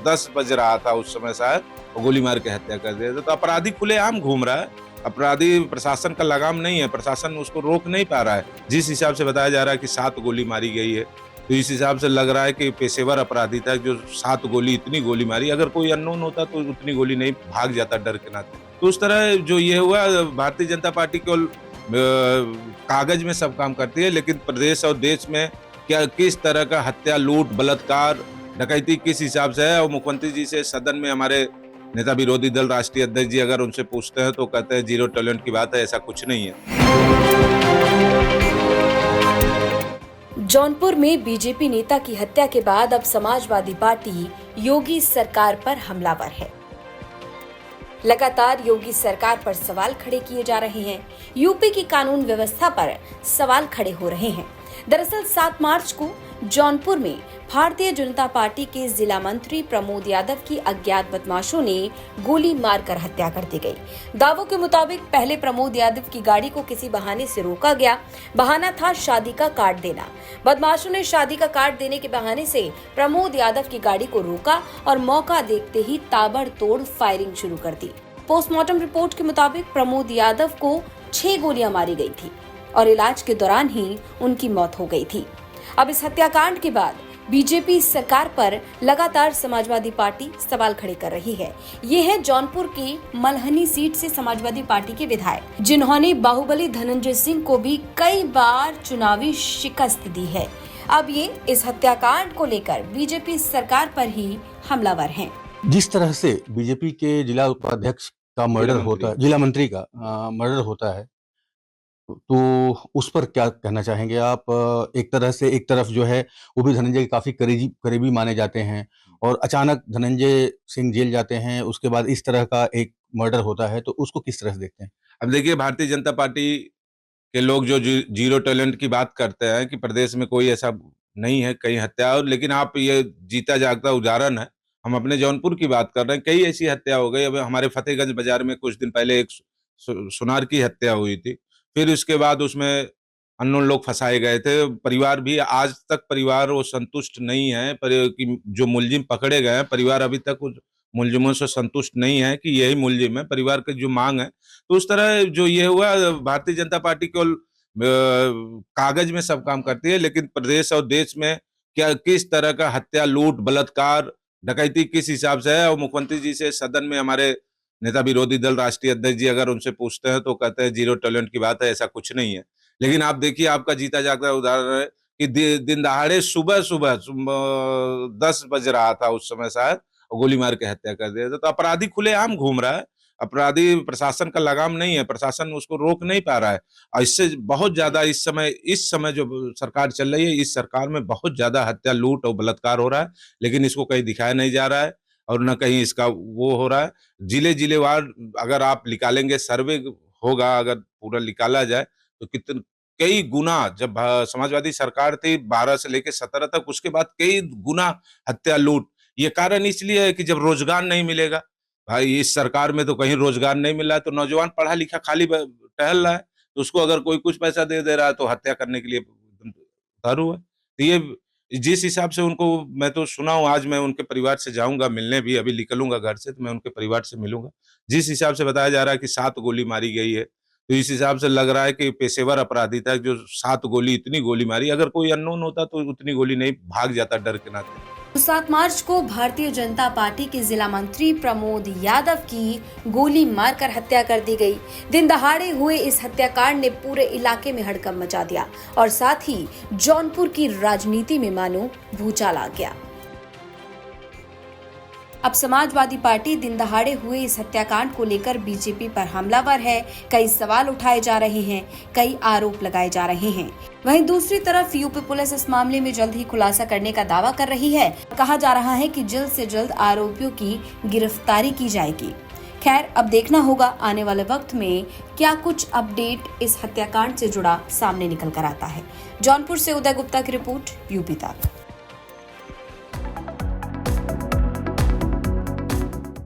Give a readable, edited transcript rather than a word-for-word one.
10 बज रहा था उस समय शायद, और गोली मार के हत्या कर दिया। तो अपराधी खुलेआम घूम रहा है, अपराधी प्रशासन का लगाम नहीं है, प्रशासन उसको रोक नहीं पा रहा है। जिस हिसाब से बताया जा रहा है कि 7 गोली मारी गई है, तो इस हिसाब से लग रहा है कि पेशेवर अपराधी था जो 7 गोली, इतनी गोली मारी। अगर कोई अननोन होता तो उतनी गोली नहीं भाग जाता डर के नाते। तो उस तरह जो ये हुआ, भारतीय जनता पार्टी केवल कागज में सब काम करती है, लेकिन प्रदेश और देश में क्या किस तरह का हत्या, लूट, बलात्कार, डकैती किस हिसाब से है। और मुख्यमंत्री जी से सदन में हमारे नेता विरोधी दल राष्ट्रीय अध्यक्ष जी अगर उनसे पूछते हैं तो कहते हैं जीरो टॉलरेंस की बात है, ऐसा कुछ नहीं है। जौनपुर में बीजेपी नेता की हत्या के बाद अब समाजवादी पार्टी योगी सरकार पर हमलावर है। लगातार योगी सरकार पर सवाल खड़े किए जा रहे हैं। यूपी की कानून व्यवस्था पर सवाल खड़े हो रहे हैं। दरअसल 7 मार्च को जौनपुर में भारतीय जनता पार्टी के जिला मंत्री प्रमोद यादव की अज्ञात बदमाशों ने गोली मारकर हत्या कर दी गई। दावों के मुताबिक पहले प्रमोद यादव की गाड़ी को किसी बहाने से रोका गया। बहाना था शादी का कार्ड देना। बदमाशों ने शादी का कार्ड देने के बहाने से प्रमोद यादव की गाड़ी को रोका और मौका देखते ही ताबड़तोड़ फायरिंग शुरू कर दी। पोस्टमार्टम रिपोर्ट के मुताबिक प्रमोद यादव को 6 गोलियां मारी गई थी और इलाज के दौरान ही उनकी मौत हो गई थी। अब इस हत्याकांड के बाद बीजेपी सरकार पर लगातार समाजवादी पार्टी सवाल खड़े कर रही है। ये है जौनपुर की मलहनी सीट से समाजवादी पार्टी के विधायक, जिन्होंने बाहुबली धनंजय सिंह को भी कई बार चुनावी शिकस्त दी है। अब ये इस हत्याकांड को लेकर बीजेपी सरकार पर ही हमलावर हैं। जिस तरह से बीजेपी के जिला उपाध्यक्ष का मर्डर होता है, जिला मंत्री का मर्डर होता है, तो उस पर क्या कहना चाहेंगे आप? एक तरफ जो है वो भी धनंजय के काफी करीबी माने जाते हैं और अचानक धनंजय सिंह जेल जाते हैं, उसके बाद इस तरह का एक मर्डर होता है, तो उसको किस तरह से देखते हैं? अब देखिए, भारतीय जनता पार्टी के लोग जो जीरो टैलेंट की बात करते हैं कि प्रदेश में कोई ऐसा नहीं है कहीं हत्या, और लेकिन आप ये जीता जागता उदाहरण है। हम अपने जौनपुर की बात कर रहे हैं, कई ऐसी हत्या हो गई। अब हमारे फतेहगंज बाजार में कुछ दिन पहले एक सुनार की हत्या हुई थी। फिर उसके बाद उसमें अननोन लोग फंसाए गए थे। परिवार भी आज तक परिवार वो संतुष्ट नहीं है पर कि जो मुलजिम पकड़े गए हैं, परिवार अभी तक उस मुलजिमों से संतुष्ट नहीं है कि यही मुलजिम है। परिवार की जो मांग है, तो उस तरह जो ये हुआ, भारतीय जनता पार्टी केवल कागज में सब काम करती है, लेकिन प्रदेश और देश में क्या किस तरह का हत्या, लूट, बलात्कार, डकैती किस हिसाब से है। और मुख्यमंत्री जी से सदन में हमारे नेता विरोधी दल राष्ट्रीय अध्यक्ष जी अगर उनसे पूछते हैं तो कहते हैं जीरो टॉलरेंस की बात है, ऐसा कुछ नहीं है। लेकिन आप देखिए, आपका जीता जागता उदाहरण है कि दिन दहाड़े सुबह 10 बज रहा था उस समय शायद, और गोली मार के हत्या कर दिया। तो अपराधी खुलेआम घूम रहा है, अपराधी प्रशासन का लगाम नहीं है, प्रशासन उसको रोक नहीं पा रहा है। और इससे बहुत ज्यादा इस समय जो सरकार चल रही है, इस सरकार में बहुत ज्यादा हत्या, लूट और बलात्कार हो रहा है, लेकिन इसको कहीं दिखाया नहीं जा रहा है और न कहीं इसका वो हो रहा है। जिलेवार अगर आप निकालेंगे, सर्वे होगा, अगर पूरा निकाला जाए तो कितने कई गुना, जब समाजवादी सरकार थी 12 से लेके 17 तक, उसके बाद कई गुना हत्या, लूट। ये कारण इसलिए है कि जब रोजगार नहीं मिलेगा, भाई इस सरकार में तो कहीं रोजगार नहीं मिल रहा है, तो नौजवान पढ़ा लिखा खाली टहल रहा है, तो उसको अगर कोई कुछ पैसा दे रहा है तो हत्या करने के लिए उतारू है। तो ये जिस हिसाब से उनको मैं तो सुना हूँ, आज मैं उनके परिवार से जाऊंगा मिलने, भी अभी निकलूंगा घर से तो मैं उनके परिवार से मिलूंगा। जिस हिसाब से बताया जा रहा है कि 7 गोली मारी गई है, तो इस हिसाब से लग रहा है कि पेशेवर अपराधी था जो 7 गोली, इतनी गोली मारी। अगर कोई अननोन होता तो उतनी गोली नहीं भाग जाता डर के नाते। 7 मार्च को भारतीय जनता पार्टी के जिला मंत्री प्रमोद यादव की गोली मारकर हत्या कर दी गई। दिन दहाड़े हुए इस हत्याकांड ने पूरे इलाके में हड़कंप मचा दिया और साथ ही जौनपुर की राजनीति में मानो भूचाल आ गया। अब समाजवादी पार्टी दिन दहाड़े हुए इस हत्याकांड को लेकर बीजेपी पर हमलावर है। कई सवाल उठाए जा रहे हैं, कई आरोप लगाए जा रहे हैं। वहीं दूसरी तरफ यूपी पुलिस इस मामले में जल्द ही खुलासा करने का दावा कर रही है। कहा जा रहा है कि जल्द से जल्द आरोपियों की गिरफ्तारी की जाएगी। खैर, अब देखना होगा आने वाले वक्त में क्या कुछ अपडेट इस हत्याकांड से जुड़ा सामने निकल कर आता है। जौनपुर से उदय गुप्ता की रिपोर्ट, यूपी तक।